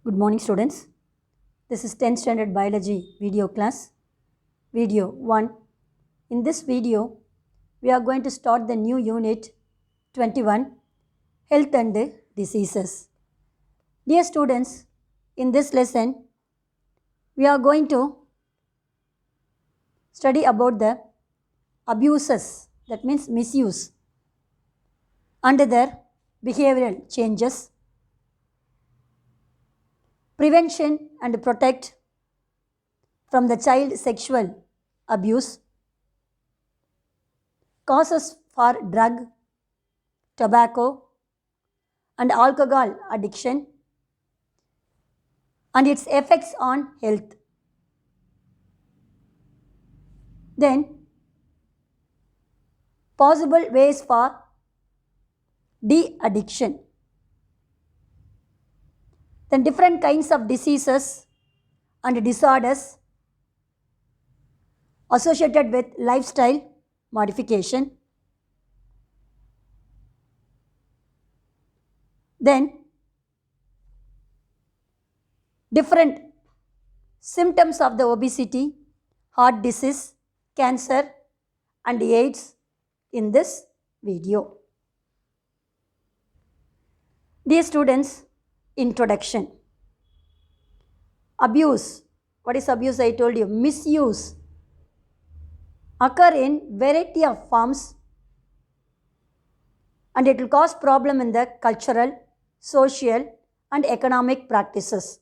Good morning, students. This is 10th standard biology video class, video 1. In this video, we are going to start the new unit 21, Health and Diseases. Dear students, in this lesson, we are going to study about the abuses, that means misuse, and their behavioral changes, prevention and protect from the child sexual abuse, causes for drug, tobacco, and alcohol addiction, and its effects on health. Then, possible ways for de-addiction. Then different kinds of diseases and disorders associated with lifestyle modification. Then different symptoms of the obesity, heart disease, cancer, and AIDS in this video. Dear students, introduction. Abuse. What is abuse? I told you. Misuse occur in variety of forms, and it will cause problem in the cultural, social, and economic practices.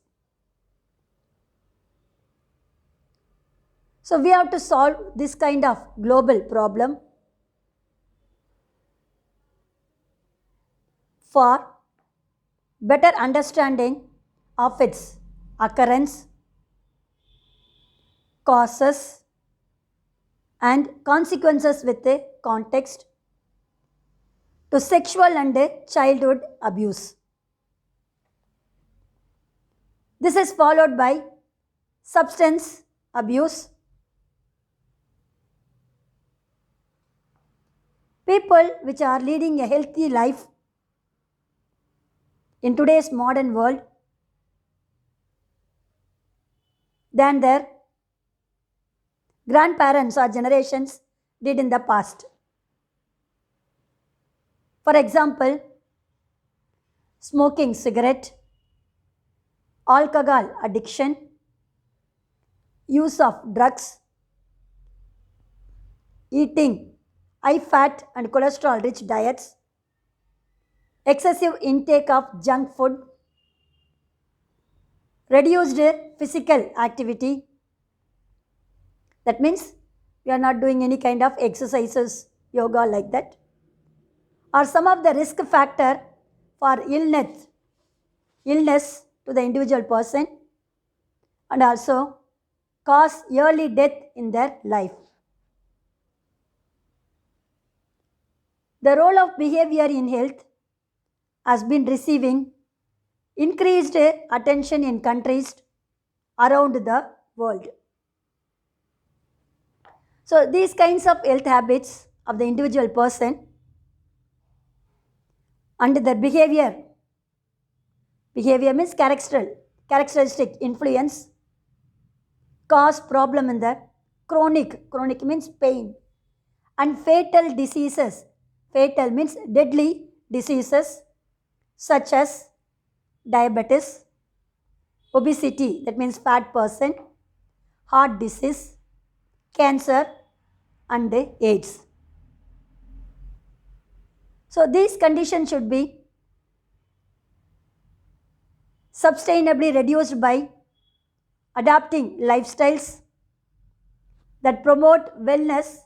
So we have to solve this kind of global problem for better understanding of its occurrence, causes, and consequences with a context to sexual and childhood abuse. This is followed by substance abuse. People which are leading a healthy life in today's modern world than their grandparents or generations did in the past. For example, smoking cigarette, alcohol addiction, use of drugs, eating high fat and cholesterol rich diets, excessive intake of junk food, reduced physical activity. That means we are not doing any kind of exercises, yoga like that, are some of the risk factor for illness to the individual person, and also cause early death in their life. The role of behavior in health has been receiving increased attention in countries around the world. So these kinds of health habits of the individual person and their behavior means characteristic influence, cause problem in the chronic means pain, and fatal diseases. Fatal means deadly diseases such as diabetes, obesity, that means fat person, heart disease, cancer, and AIDS. So these conditions should be sustainably reduced by adapting lifestyles that promote wellness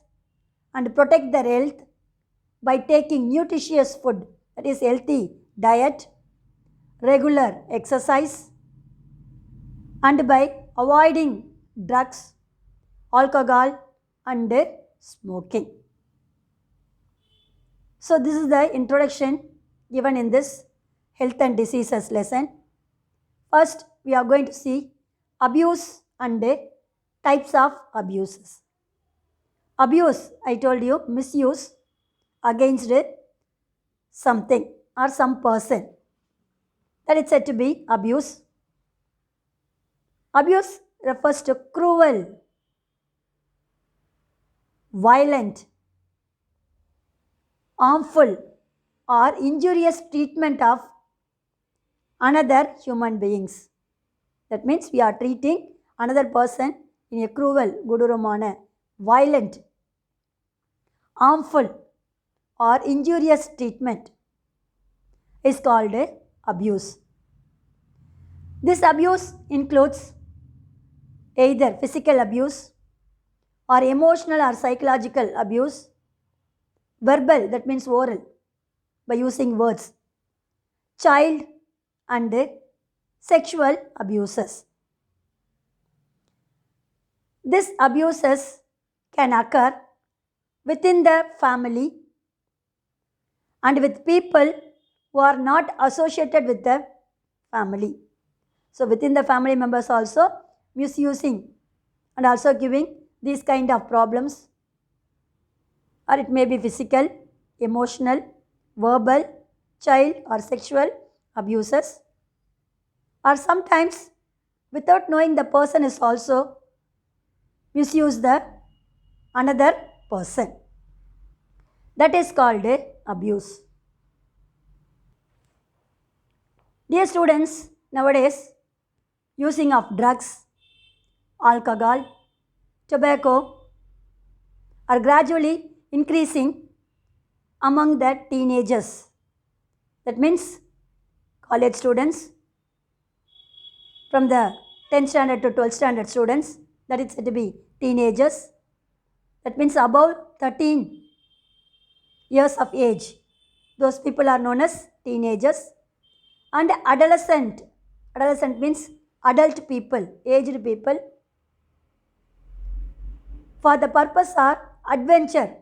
and protect their health by taking nutritious food, that is healthy diet, regular exercise, and by avoiding drugs, alcohol, and smoking. So this is the introduction given in this health and diseases lesson. First, we are going to see abuse and types of abuses. Abuse, I told you, misuse against something or some person, that is said to be abuse. Abuse refers to cruel, violent, harmful, or injurious treatment of another human beings. That means we are treating another person in a cruel, கொடூரமான, violent, harmful, or injurious treatment is called abuse. This abuse includes either physical abuse or emotional or psychological abuse, verbal, that means oral, by using words, child and sexual abuses. These abuses can occur within the family and with people who are not associated with the family. So within the family members also misusing and also giving these kind of problems, or it may be physical, emotional, verbal, child or sexual abuses, or sometimes without knowing the person is also misuse the another person. That is called abuse. Dear students, nowadays using of drugs, alcohol, tobacco are gradually increasing among the teenagers. That means college students, from the 10th standard to 12th standard students, that is said to be teenagers. That means above 13 years of age. Those people are known as teenagers. And adolescent. Adolescent means adult people, aged people. For the purpose of adventure.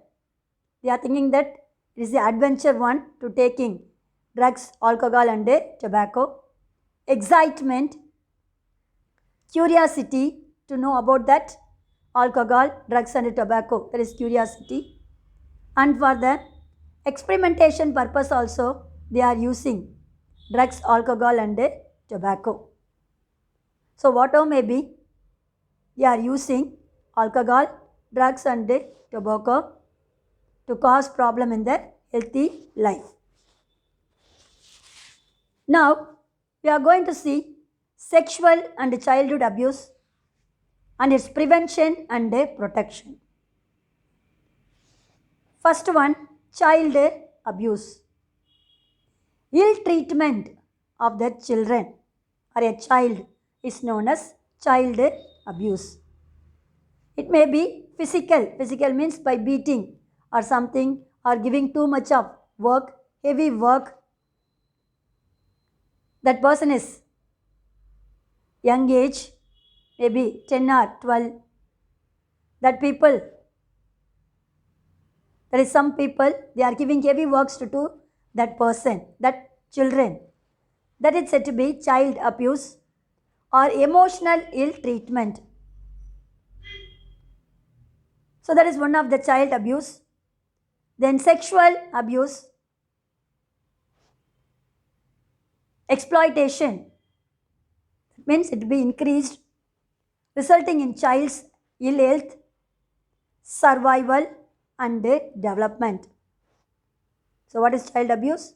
They are thinking that it is the adventure one to taking drugs, alcohol and tobacco. Excitement, curiosity to know about that alcohol, drugs and tobacco. That is curiosity. And for the experimentation purpose also they are using drugs, alcohol and tobacco. So whatever may be, they are using alcohol, drugs and tobacco to cause problem in their healthy life. Now we are going to see sexual and childhood abuse and its prevention and protection. First one, child abuse. Ill treatment of the children or a child is known as child abuse. It may be physical. Physical means by beating or something, or giving too much of work, heavy work. That person is young age, maybe 10 or 12. That people, there is some people, they are giving heavy works to that person, that children. That is said to be child abuse or emotional ill treatment. So that is one of the child abuse. Then sexual abuse, exploitation, means it will be increased, resulting in child's ill health, survival and development. So what is child abuse?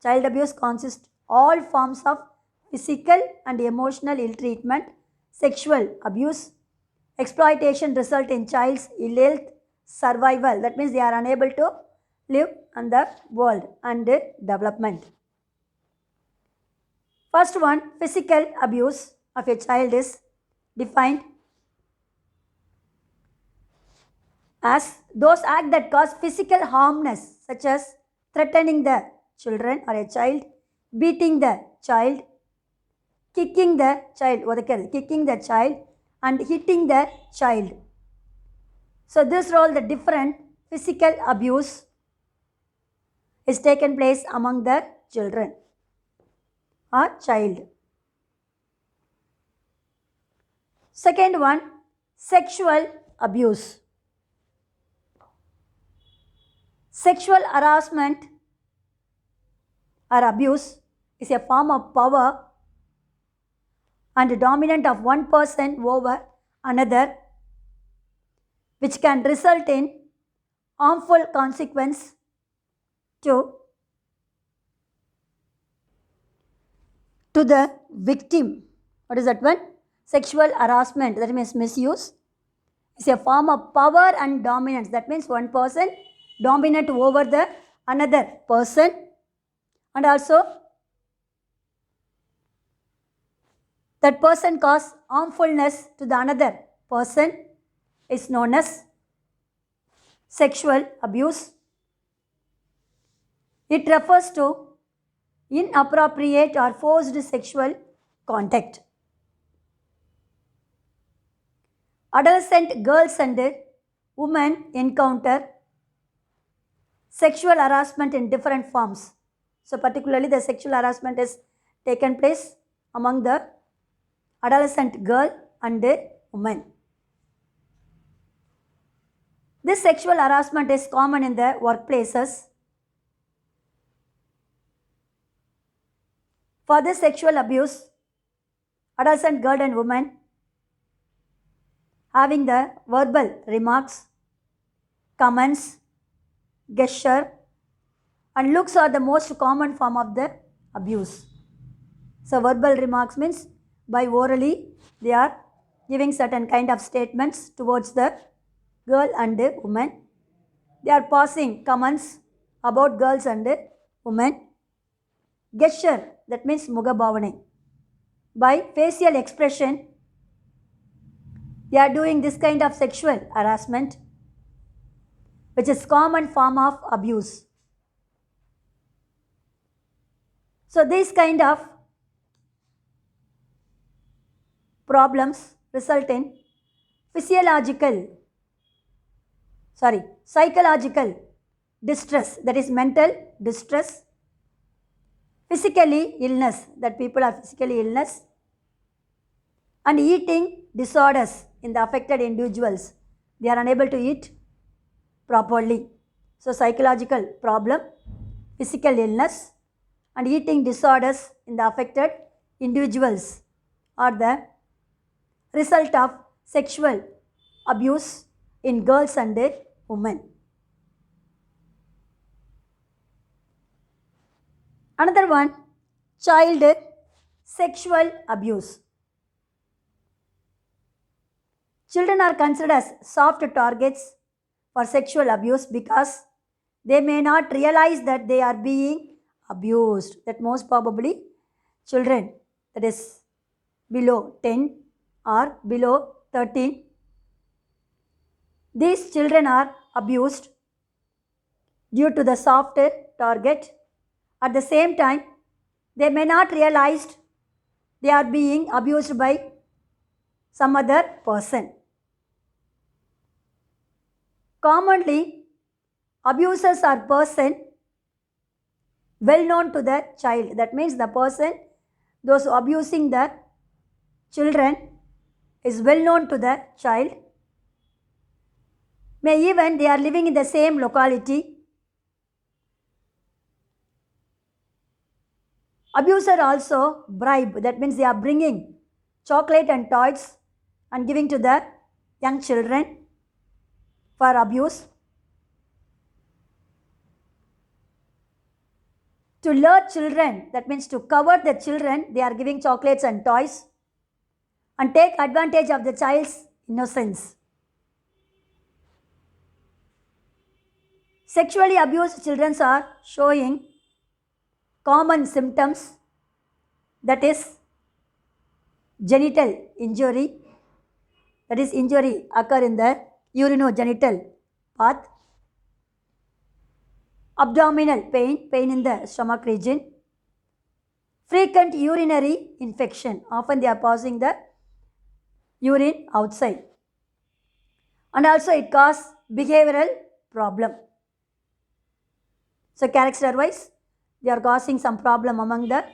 Child abuse consists all forms of physical and emotional ill treatment, sexual abuse, exploitation result in child's ill health, survival, that means they are unable to live in the world, and development. First one, physical abuse of a child is defined as those acts that cause physical harmness, such as threatening the children or a child, beating the child, kicking the child, and hitting the child. So this all the different physical abuse is taken place among the children or child. Second one, sexual abuse. Sexual harassment or abuse is a form of power and dominant of one person over another, which can result in harmful consequence to the victim. What is that one? Sexual harassment, that means misuse, is a form of power and dominance. That means one person dominant over the another person, and also that person cause harmfulness to the another person is known as sexual abuse. It refers to inappropriate or forced sexual contact. Adolescent girls and women encounter sexual harassment in different forms. So particularly the sexual harassment is taken place among the adolescent girl and women. This sexual harassment is common in the workplaces. For this sexual abuse, adolescent girl and women having the verbal remarks, comments, gesture and looks are the most common form of the abuse. So verbal remarks means by orally they are giving certain kind of statements towards the girl and the woman. They are passing comments about girls and women. Gesture, that means mugabhavane. By facial expression, they are doing this kind of sexual harassment, which is common form of abuse. So these kind of problems result in psychological distress, that is mental distress, physically illness, that people are physically illness, and eating disorders in the affected individuals. They are unable to eat properly. So psychological problem, physical illness and eating disorders in the affected individuals are the result of sexual abuse in girls and women. Another one, child sexual abuse. Children are considered as soft targets for sexual abuse because they may not realize that they are being abused. That most probably children, that is below 10 or below 13, these children are abused due to the soft target. At the same time, they may not realize they are being abused by some other person. Commonly, abusers are person well known to the child. That means the person, those abusing the children is well known to the child. May even they are living in the same locality. Abuser also bribe, that means they are bringing chocolate and toys and giving to the young children for abuse. To lure children, that means to cover the children, they are giving chocolates and toys and take advantage of the child's innocence. Sexually abused children are showing common symptoms, that is genital injury, that is injury occur in the urinogenital path, abdominal pain, pain in the stomach region, frequent urinary infection, often they are passing the urine outside, and also it causes behavioral problem. So character wise, they are causing some problem among the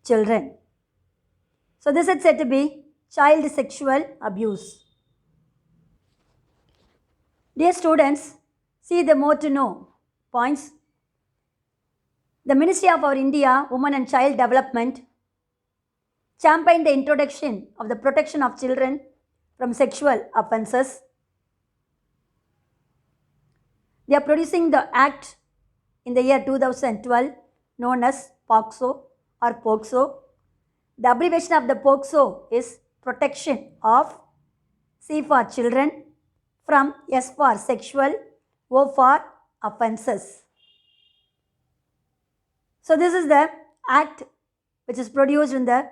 children. So this is said to be child sexual abuse. Dear students, see the more to know points. The Ministry of our India Women and Child Development championed the introduction of the protection of children from sexual offences. They are producing the act in the year 2012 known as POCSO or POCSO. The abbreviation of the POCSO is Protection of C for Children from S for Sexual, O for Offences. So this is the act which is produced in the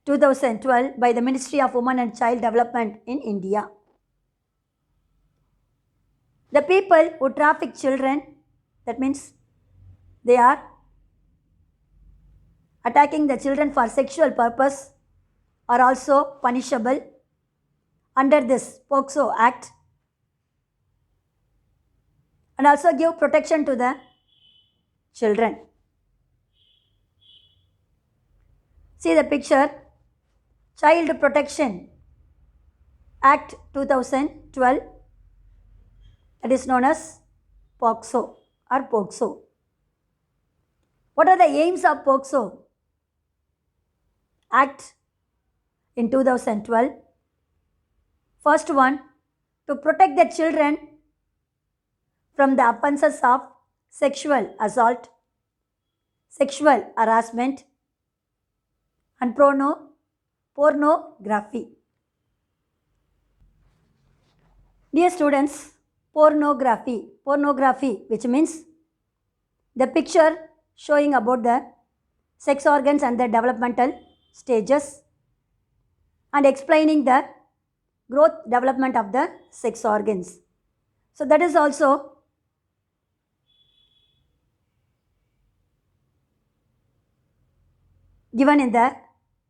2012 by the Ministry of Women and Child Development in India. The people who traffic children, that means they are attacking the children for sexual purpose, are also punishable under this POCSO Act, and also give protection to the children. See the picture, Child Protection Act 2012, that is known as POCSO or POCSO. What are the aims of POCSO Act in 2012? First one, to protect the children from the offences of sexual assault, sexual harassment, and pornography. Dear students, pornography, which means the picture showing about the sex organs and the developmental stages and explaining the growth development of the sex organs. So that is also given in the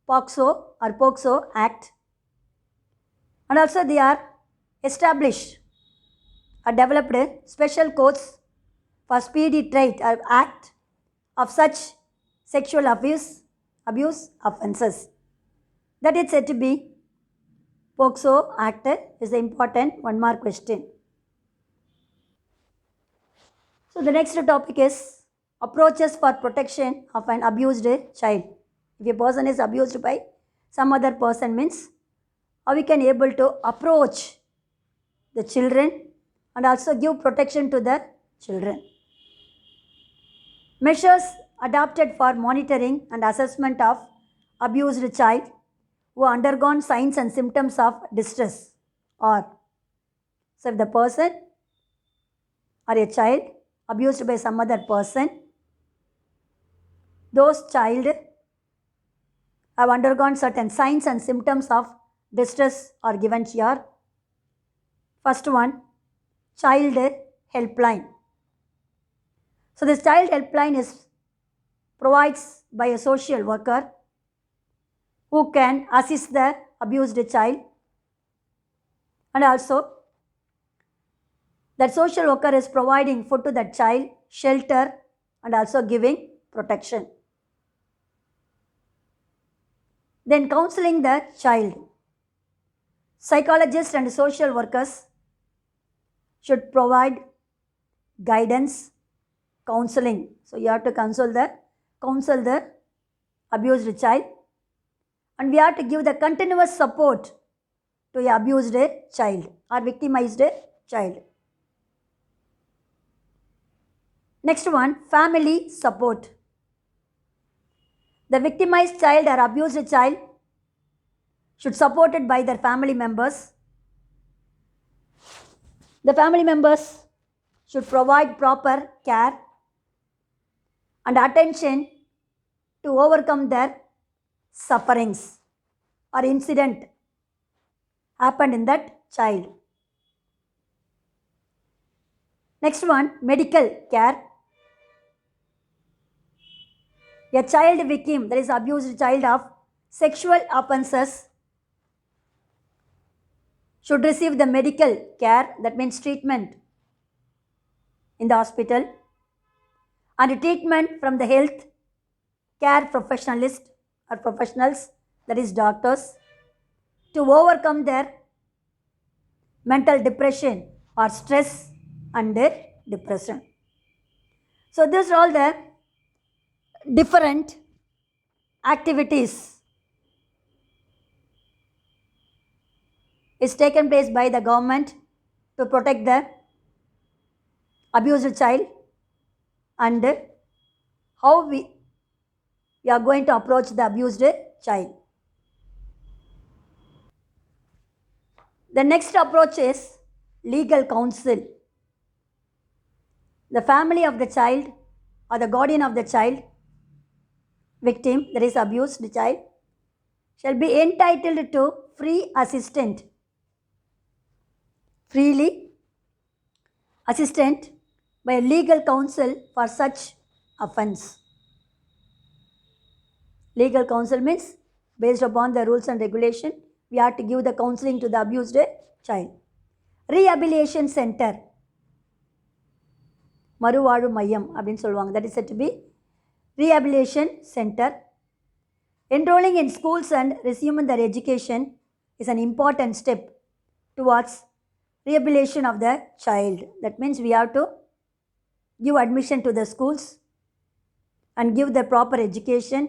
POCSO or POCSO Act, and also they are established or developed special courts for speedy trial or act of such sexual abuse offences. That is said to be POCSO Act is the important one more question. So the next topic is approaches for protection of an abused child. If a person is abused by some other person, means how we can able to approach the children and also give protection to the children. Measures adopted for monitoring and assessment of abused child who undergone signs and symptoms of distress, or so if the person or a child abused by some other person, those child have undergone certain signs and symptoms of distress are given here. First one, child helpline. So this child helpline is provides by a social worker who can assist the abused child, and also that social worker is providing food to that child, shelter, and also giving protection. Then counseling the child. Psychologists and social workers should provide guidance, counseling. So you have to counsel the abused child, and we have to give the continuous support to a abused child or victimized child. Next one, family support. The victimized child or abused child should supported by their family members. The family members should provide proper care and attention to overcome their sufferings or incident happened in that child. Next one, medical care. A child victim, that is abused child of sexual offences, should receive the medical care, that means treatment in the hospital, and treatment from the health care professionalist or professionals, that is doctors, to overcome their mental depression or stress and depression. So these are all the different activities is taken place by the government to protect the abused child, and how we are going to approach the abused child. The next approach is legal counsel. The family of the child or the guardian of the child, victim, that is abused child, shall be entitled to freely assistant by legal counsel for such offence. Legal counsel means based upon the rules and regulation, we have to give the counseling to the abused child. Rehabilitation center, மறுவாழ்வு மையம் அப்படின்னு சொல்லுவாங்க. That is said to be rehabilitation center. Enrolling in schools and resuming their education is an important step towards rehabilitation of the child. That means we have to give admission to the schools and give the proper education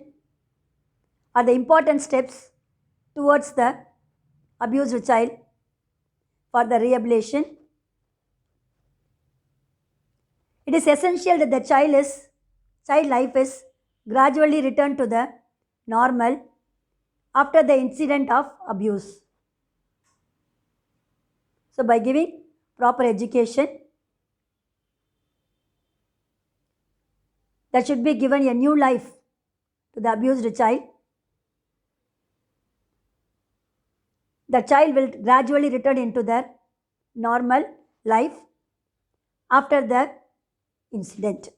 are the important steps towards the abused child for the rehabilitation. It is essential that the child life is gradually returned to the normal after the incident of abuse. So by giving proper education, that should be given a new life to the abused child. The child will gradually return into their normal life after the incident.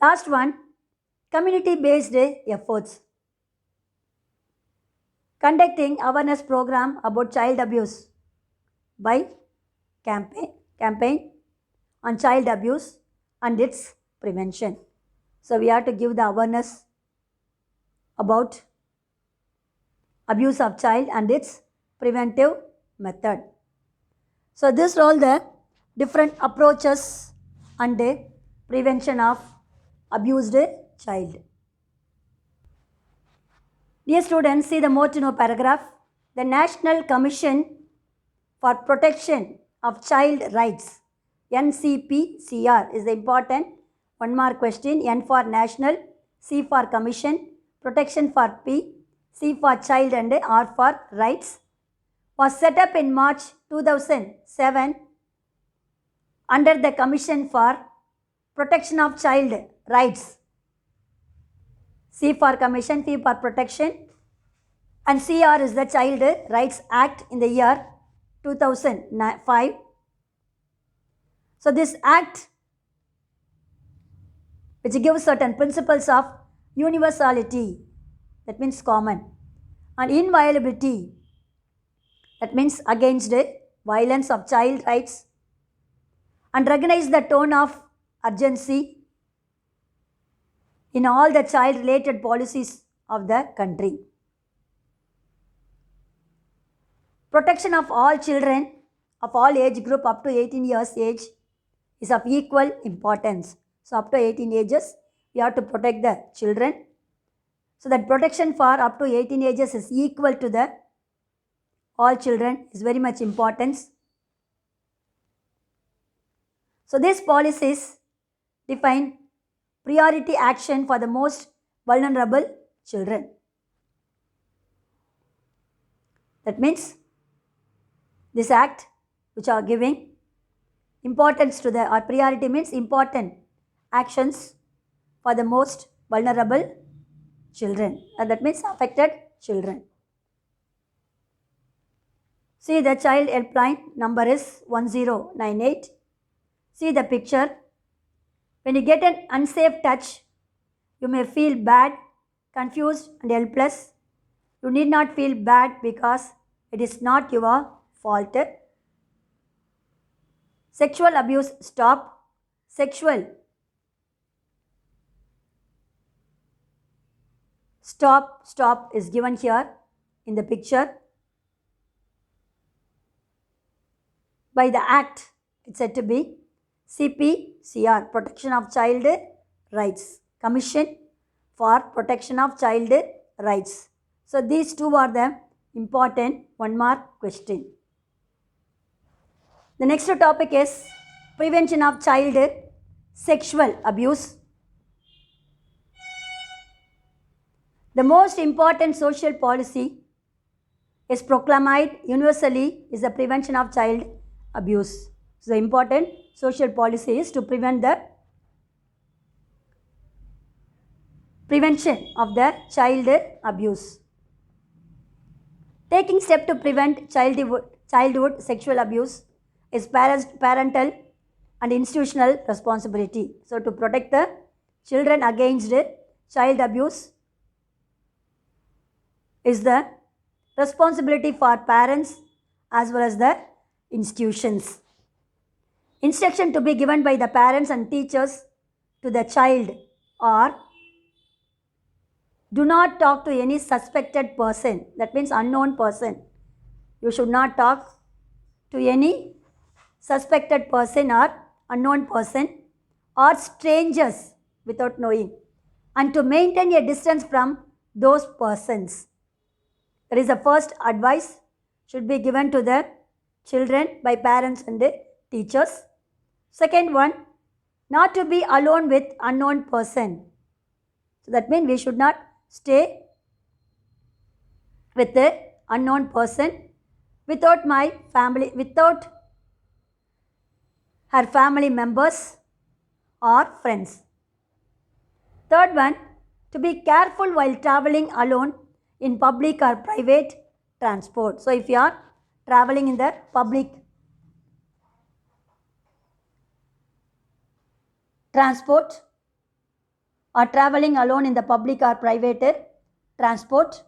Last one, community-based efforts. Conducting awareness program about child abuse by campaign on child abuse and its prevention. So we have to give the awareness about abuse of child and its preventive method. So these are all the different approaches and prevention of abused child. Dear students, see the more to know paragraph. The National Commission for Protection of Child Rights, NCPCR, is the important 1 mark question. N for national, C for commission, protection for P, C for child and R for rights, was set up in March 2007 under the Commission for Protection of Child Rights. C for Commission, P for Protection, and CR is the Child Rights Act in the year 2005. So this act, which gives certain principles of universality, that means common, and inviolability, that means against violence of child rights, and recognize the tone of urgency in all the child related policies of the country. Protection of all children of all age group up to 18 years age is of equal importance. So up to 18 ages, we have to protect the children. So that protection for up to 18 ages is equal to the all children is very much important. So these policies define priority action for the most vulnerable children. That means this act which are giving importance to the, or priority means important actions for the most vulnerable children, and that means affected children. See the child helpline number is 1098. See the picture. When you get an unsafe touch, you may feel bad, confused and helpless. You need not feel bad because it is not your fault. Sexual abuse stop. Sexual stop is given here in the picture. By the act, it's said to be CPCR, Protection of Child Rights, Commission for protection of child rights. So these two are the important 1 mark question. The next topic is prevention of child sexual abuse. The most important social policy is proclaimed universally is the prevention of child abuse. So the important social policy is to prevent the prevention of the child abuse. Taking steps to prevent childhood sexual abuse is parental and institutional responsibility. So to protect the children against child abuse is the responsibility for parents as well as the institutions. Instruction to be given by the parents and teachers to the child are: do not talk to any suspected person, that means unknown person. You should not talk to any suspected person or unknown person or strangers without knowing, and to maintain a distance from those persons. That is the first advice should be given to the children by parents and the teachers. Second one, not to be alone with unknown person. So that means we should not stay with the unknown person without her family members or friends. Third one, to be careful while traveling alone in public or private transport. So if you are traveling in the public transport or traveling alone in the public or private transport,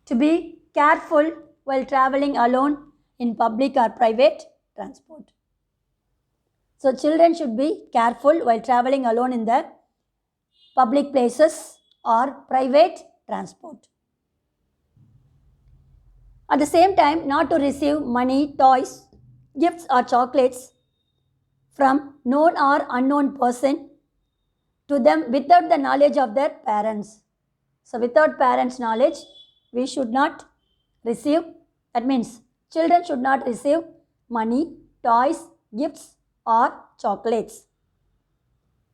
to be careful while traveling alone in public or private transport. So children should be careful while traveling alone in the public places or private transport. At the same time, not to receive money, toys, gifts or chocolates from known or unknown person to them without the knowledge of their parents. So without parents' knowledge, we should not receive, that means children should not receive money, toys, gifts or chocolates.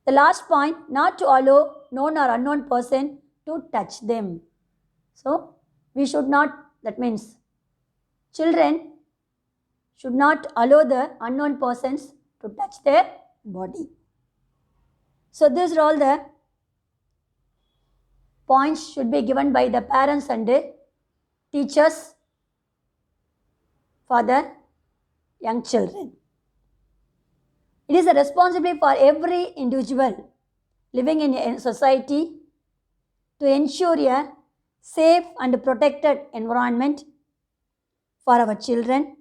The last point, not to allow known or unknown person to touch them. So we should not, that means children should not allow the unknown persons to touch their body. So these are all the points should be given by the parents and the teachers for the young children. It is a responsibility for every individual living in a society to ensure a safe and protected environment for our children,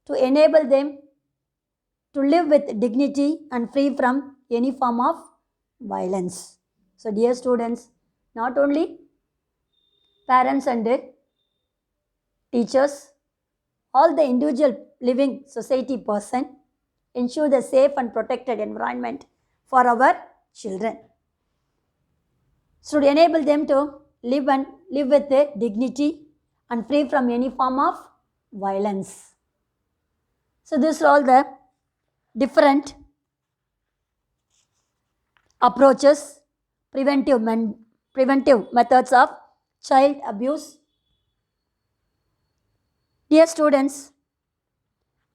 to enable them to live with dignity and free from any form of violence. So dear students, not only parents and teachers, all the individual living society person ensure the safe and protected environment for our children. Should enable them to live with dignity and free from any form of violence. So these are all the different approaches, preventive methods of child abuse. Dear students,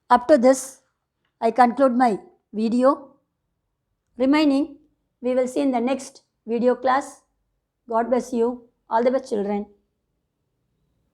up to this, I conclude my video. Remaining, we will see in the next video class. God bless you. All the best, children.